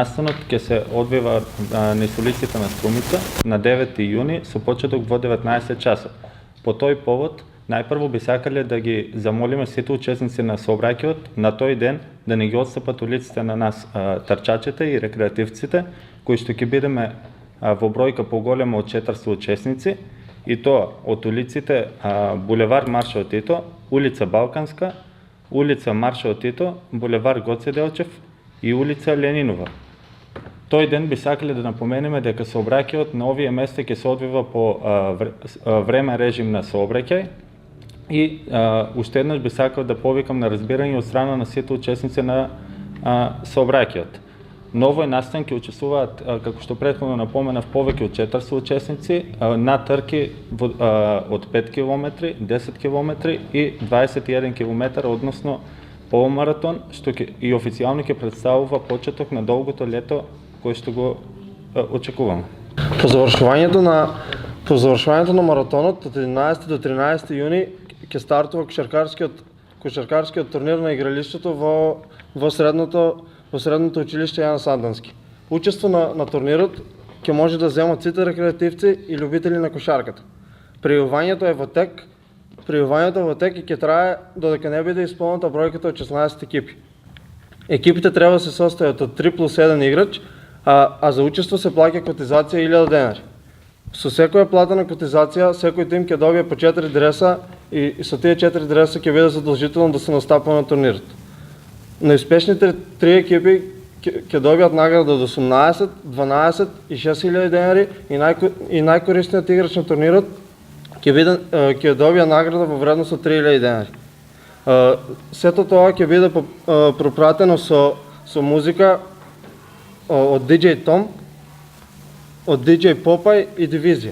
Настанот ќе се одвива низ улиците на Струмица на 9 јуни со почеток во 19 часот. По тој повод, најпрво би сакале да ги замолиме сите учесници на сообраќајот на тој ден да не ги отстапат улиците на нас трчачите и рекреативците, кои што ќе бидеме во бројка поголема од 400 учесници, и тоа од улиците булевар Маршал Тито, улица Балканска, улица Маршал Тито, булевар Гоце Делчев и улица Ленинова. Тој ден би сакале да напоменеме дека сообраќајот на овие места ќе се одвива по време режим на сообраќај и уште еднаш би сакал да повикам на разбирање од страна на сите учесници на сообраќајот. На овој настан ќе учествуваат, како што претходно напоменав, повеќе од 400 учесници на трки од 5 км, 10 км и 21 км, односно полумаратон, што и официјално ќе представува почеток на долгото лето кој што го очекуваме. По завршувањето на маратонот од 11 до 13 јуни ќе стартува кошаркарскиот турнир на игралиштето во средното училиште Јан Сандански. Учество на турнирот ќе може да земат сите рекреативци и љубители на кошарката. Пријавувањето е во тек и ќе трае додека не биде исполнета бројката од 16 екипи. Екипите треба да се состојат од 3+1 играч, а за учество се плаќа котизација 1000 денари. Со секоја платена котизација, секој тим ќе добие по 4 дреса и со тие 4 дреса ќе биде задолжително да се настапува на турнирот. Најуспешните 3 екипи ќе добијат награда од 18, 12 и 6000 денари и најкорисниот играч на турнирот ќе добија награда во вредност од 3000 денари. Сето тоа ќе биде пропратено со музика од DJ Том, од DJ Попај и Дивизија.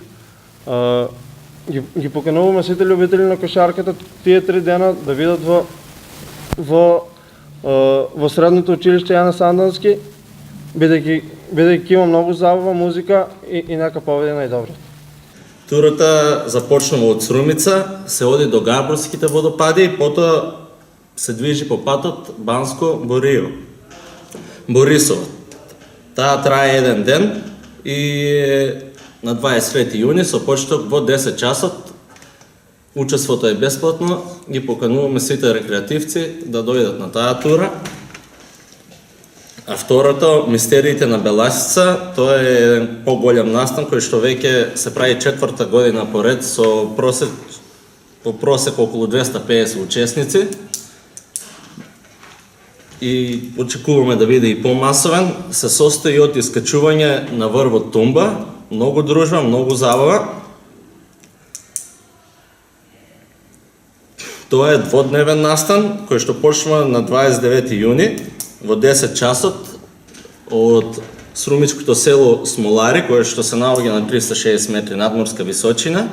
Ги покануваме сите љубители на кошарката тие 3 дена да бидат во средното училиште Јана Сандански, бидејќи има многу забава, музика и нека победи најдобро. Турата започнува од Струмица, се оди до Габровските водопади и потоа се движи по патот Борисово. Таа трае еден ден и на 23 јуни со почеток во 10 часот. Учеството е бесплатно, ги покануваме сите рекреативци да дојдат на таа тура. А второто, Мистериите на Беласица, тоа е еден поголем настан кој што веќе се прави 4-та година поред со по просек околу 250 учесници. И очекуваме да биде и помасовен. Се состои од искачување на врвот тумба, многу дружба, многу забава. Тоа е дводневен настан кој што почнува на 29 јуни во 10 часот од струмичкото село Смолари, кое што се наоѓа на 360 метри надморска височина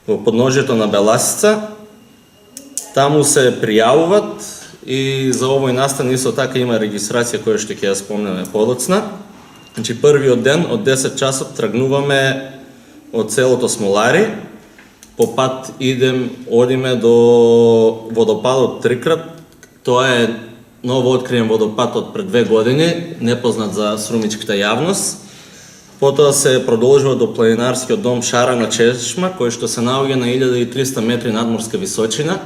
во подножјето на Беласица. Таму се пријавуват и за овој настан исто така има регистрација која што ќе ја спомнеме подоцна. Значи првиот ден од 10 часот тргнуваме од селото Смолари. По пат одиме до водопадот Трикрат. Тоа е ново откриен водопад од пред 2 години, непознат за струмичката јавност. Потоа се продолжува до планинарскиот дом Шарана Чешма, кој што се наоѓа на 1300 метри надморска височина.